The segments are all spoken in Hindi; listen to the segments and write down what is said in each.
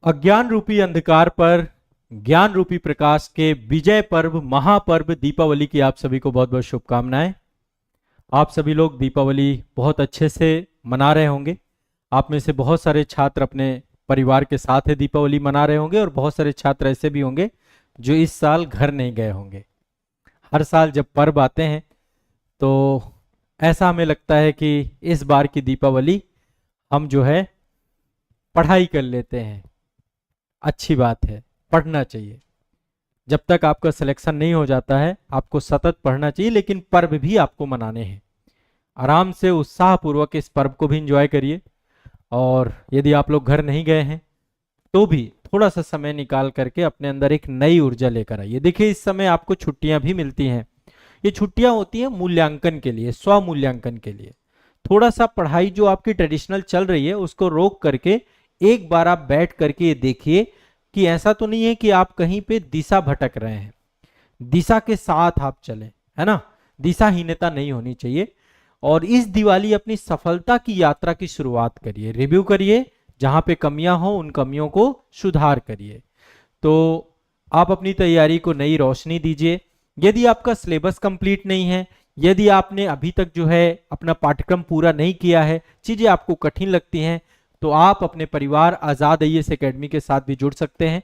अज्ञान रूपी अंधकार पर ज्ञान रूपी प्रकाश के विजय पर्व महापर्व दीपावली की आप सभी को बहुत बहुत शुभकामनाएं। आप सभी लोग दीपावली बहुत अच्छे से मना रहे होंगे। आप में से बहुत सारे छात्र अपने परिवार के साथ है दीपावली मना रहे होंगे और बहुत सारे छात्र ऐसे भी होंगे जो इस साल घर नहीं गए होंगे। हर साल जब पर्व आते हैं तो ऐसा हमें लगता है कि इस बार की दीपावली हम जो है पढ़ाई कर लेते हैं। अच्छी बात है, पढ़ना चाहिए। जब तक आपका सिलेक्शन नहीं हो जाता है आपको सतत पढ़ना चाहिए, लेकिन पर्व भी आपको मनाने हैं। आराम से उत्साहपूर्वक इस पर्व को भी एंजॉय करिए। और यदि आप लोग घर नहीं गए हैं तो भी थोड़ा सा समय निकाल करके अपने अंदर एक नई ऊर्जा लेकर आइए। देखिए, इस समय आपको छुट्टियां भी मिलती हैं। ये छुट्टियां होती हैं मूल्यांकन के लिए, स्व मूल्यांकन के लिए। थोड़ा सा पढ़ाई जो आपकी ट्रेडिशनल चल रही है उसको रोक करके एक बार आप बैठ करके ये देखिए कि ऐसा तो नहीं है कि आप कहीं पे दिशा भटक रहे हैं। दिशा के साथ आप चलें, है ना। दिशाहीनता नहीं होनी चाहिए। और इस दिवाली अपनी सफलता की यात्रा की शुरुआत करिए। रिव्यू करिए, जहां पे कमियां हो उन कमियों को सुधार करिए। तो आप अपनी तैयारी को नई रोशनी दीजिए। यदि आपका सिलेबस कंप्लीट नहीं है, यदि आपने अभी तक जो है अपना पाठ्यक्रम पूरा नहीं किया है, चीजें आपको कठिन लगती हैं, तो आप अपने परिवार आजाद आईएएस एकेडमी के साथ भी जुड़ सकते हैं।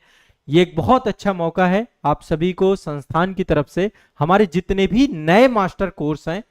ये एक बहुत अच्छा मौका है आप सभी को। संस्थान की तरफ से हमारे जितने भी नए मास्टर कोर्स हैं,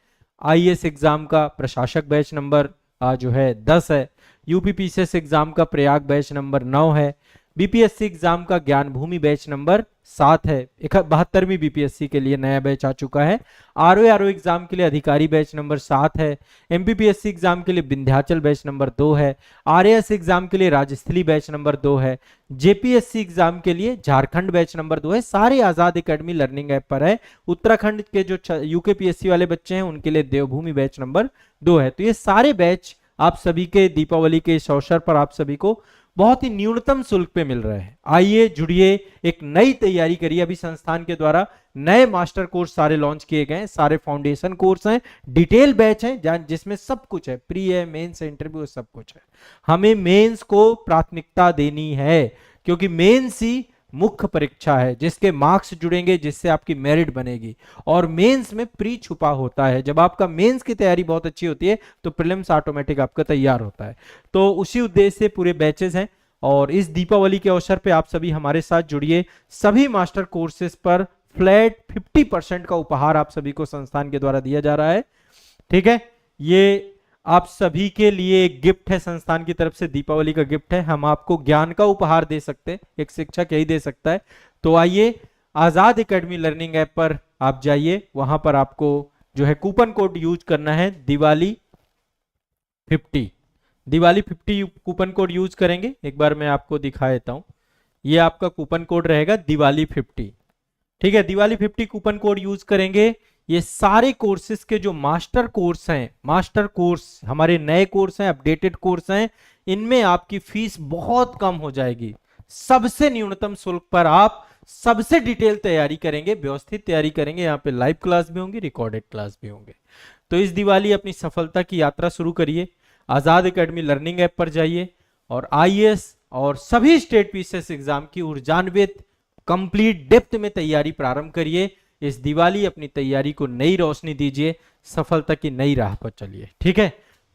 आईएएस एग्जाम का प्रशासक बैच नंबर जो है 10 है, यूपीपीसीएस एग्जाम का प्रयाग बैच नंबर 9 है, बीपीएससी एग्जाम का ज्ञान भूमि बैच नंबर 7 है, 72वीं बीपीएससी के लिए नया बैच आ चुका है। आरओ एग्जाम के लिए अधिकारी बैच नंबर 7 है, एमपीपीएससी एग्जाम के लिए विंध्याचल बैच नंबर 2 है, आरएएस एग्जाम के लिए राजस्थली बैच नंबर 2 है, जेपीएससी एग्जाम के लिए झारखंड बैच नंबर 2 है। सारे आजाद एकेडमी लर्निंग ऐप पर है। उत्तराखंड के जो यूकेपीएससी वाले बच्चे हैं उनके लिए देवभूमि बैच नंबर 2 है। तो ये सारे बैच आप सभी के दीपावली के इस अवसर पर आप सभी को बहुत ही न्यूनतम शुल्क पे मिल रहे हैं। आइए, जुड़िए, एक नई तैयारी करिए। अभी संस्थान के द्वारा नए मास्टर कोर्स सारे लॉन्च किए गए हैं। सारे फाउंडेशन कोर्स हैं, डिटेल बैच हैं जिसमें सब कुछ है, प्री है, मेंस, इंटरव्यू, सब कुछ है। हमें मेंस को प्राथमिकता देनी है क्योंकि मेंस ही मुख्य परीक्षा है जिसके मार्क्स जुड़ेंगे, जिससे आपकी मेरिट बनेगी। और मेंस में प्री छुपा होता है। जब आपका मेंस की तैयारी बहुत अच्छी होती है तो प्रीलिम्स ऑटोमेटिक आपका तैयार होता है। तो उसी उद्देश्य से पूरे बैचेस हैं। और इस दीपावली के अवसर पे आप सभी हमारे साथ जुड़िए। सभी मास्टर कोर्सेज पर फ्लैट 50% का उपहार आप सभी को संस्थान के द्वारा दिया जा रहा है। ठीक है, ये आप सभी के लिए एक गिफ्ट है, संस्थान की तरफ से दीपावली का गिफ्ट है। हम आपको ज्ञान का उपहार दे सकते हैं, एक शिक्षक यही दे सकता है। तो आइए, आजाद एकेडमी लर्निंग ऐप पर आप जाइए, वहां पर आपको जो है कूपन कोड यूज करना है Diwali 50। Diwali 50 coupon code use करेंगे। एक बार मैं आपको दिखा देता हूं। ये आपका कूपन कोड रहेगा दिवाली 50। ठीक है, दिवाली 50 कूपन कोड यूज करेंगे। ये सारे कोर्सेज के जो मास्टर कोर्स हैं, मास्टर कोर्स हमारे नए कोर्स हैं, अपडेटेड कोर्स हैं, इनमें आपकी फीस बहुत कम हो जाएगी। सबसे न्यूनतम शुल्क पर आप सबसे डिटेल तैयारी करेंगे, व्यवस्थित तैयारी करेंगे। यहाँ पे लाइव क्लास भी होंगी, रिकॉर्डेड क्लास भी होंगे। तो इस दिवाली अपनी सफलता की यात्रा शुरू करिए। आजाद एकेडमी लर्निंग ऐप पर जाइए और आईएएस और सभी स्टेट पीसीएस एग्जाम की ऊर्जान्वित कंप्लीट डेप्थ में तैयारी प्रारंभ करिए। इस दिवाली अपनी तैयारी को नई रोशनी दीजिए, सफलता की नई राह पर चलिए। ठीक है,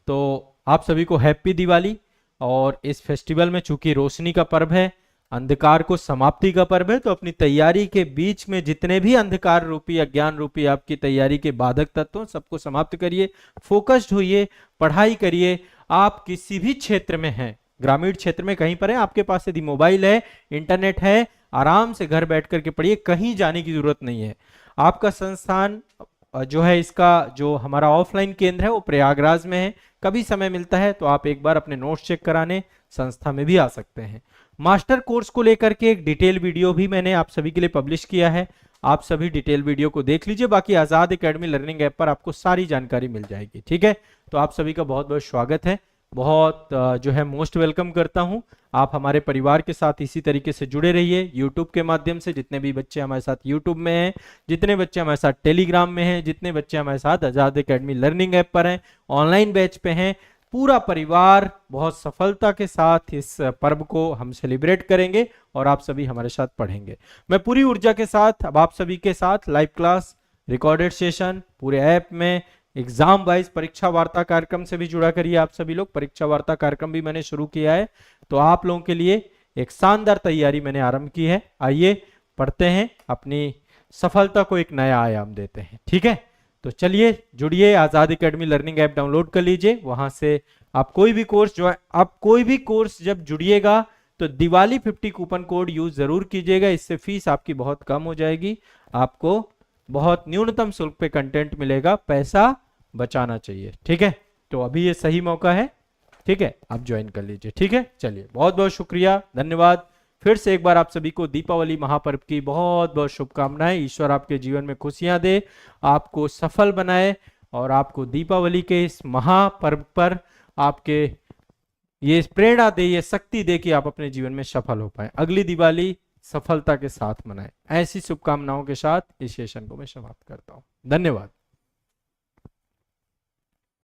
तो आप सभी को हैप्पी दिवाली। और इस फेस्टिवल में चूंकि रोशनी का पर्व है, अंधकार को समाप्ति का पर्व है, तो अपनी तैयारी के बीच में जितने भी अंधकार रूपी, अज्ञान रूपी आपकी तैयारी के बाधक तत्व सबको समाप्त करिए। फोकस्ड होइए, पढ़ाई करिए। आप किसी भी क्षेत्र में हैं, ग्रामीण क्षेत्र में कहीं पर है, आपके पास यदि मोबाइल है, इंटरनेट है, आराम से घर बैठ करके पढ़िए, कहीं जाने की जरूरत नहीं है। आपका संस्थान जो है, इसका जो हमारा ऑफलाइन केंद्र है वो प्रयागराज में है। कभी समय मिलता है तो आप एक बार अपने नोट्स चेक कराने संस्था में भी आ सकते हैं। मास्टर कोर्स को लेकर के एक डिटेल वीडियो भी मैंने आप सभी के लिए पब्लिश किया है। आप सभी डिटेल वीडियो को देख लीजिए। बाकी आजाद एकेडमी लर्निंग ऐप पर आपको सारी जानकारी मिल जाएगी। ठीक है, तो आप सभी का बहुत बहुत स्वागत है। बहुत जो है मोस्ट वेलकम करता हूं। आप हमारे परिवार के साथ इसी तरीके से जुड़े रहिए। यूट्यूब के माध्यम से जितने भी बच्चे हमारे साथ यूट्यूब में हैं, जितने बच्चे हमारे साथ टेलीग्राम में हैं, जितने बच्चे हमारे साथ आजाद एकेडमी लर्निंग ऐप पर हैं, ऑनलाइन बैच पे हैं, पूरा परिवार बहुत सफलता के साथ इस पर्व को हम सेलिब्रेट करेंगे और आप सभी हमारे साथ पढ़ेंगे। मैं पूरी ऊर्जा के साथ अब आप सभी के साथ लाइव क्लास, रिकॉर्डेड सेशन, पूरे ऐप में एग्जाम वाइज परीक्षा वार्ता कार्यक्रम से भी जुड़ा करिए। आप सभी लोग, परीक्षा वार्ता कार्यक्रम भी मैंने शुरू किया है, तो आप लोगों के लिए एक शानदार तैयारी मैंने आरंभ की है। आइए पढ़ते हैं, अपनी सफलता को एक नया आयाम देते हैं। ठीक है, तो चलिए जुड़िए, आजाद एकेडमी लर्निंग ऐप डाउनलोड कर लीजिए। वहां से आप कोई भी कोर्स जो है, आप कोई भी कोर्स जब जुड़िएगा तो दिवाली 50 कूपन कोड यूज जरूर कीजिएगा। इससे फीस आपकी बहुत कम हो जाएगी, आपको बहुत न्यूनतम शुल्क पे कंटेंट मिलेगा, पैसा बचाना चाहिए। ठीक है, तो अभी ये सही मौका है। ठीक है, आप ज्वाइन कर लीजिए। ठीक है, चलिए, बहुत बहुत शुक्रिया, धन्यवाद। फिर से एक बार आप सभी को दीपावली महापर्व की बहुत बहुत शुभकामनाएं। ईश्वर आपके जीवन में खुशियां दे, आपको सफल बनाए और आपको दीपावली के इस महापर्व पर आपके ये प्रेरणा दे, ये शक्ति दे कि आप अपने जीवन में सफल हो पाए। अगली दिवाली सफलता के साथ मनाएं। ऐसी शुभकामनाओं के साथ इस सेशन को मैं समाप्त करता हूं। धन्यवाद।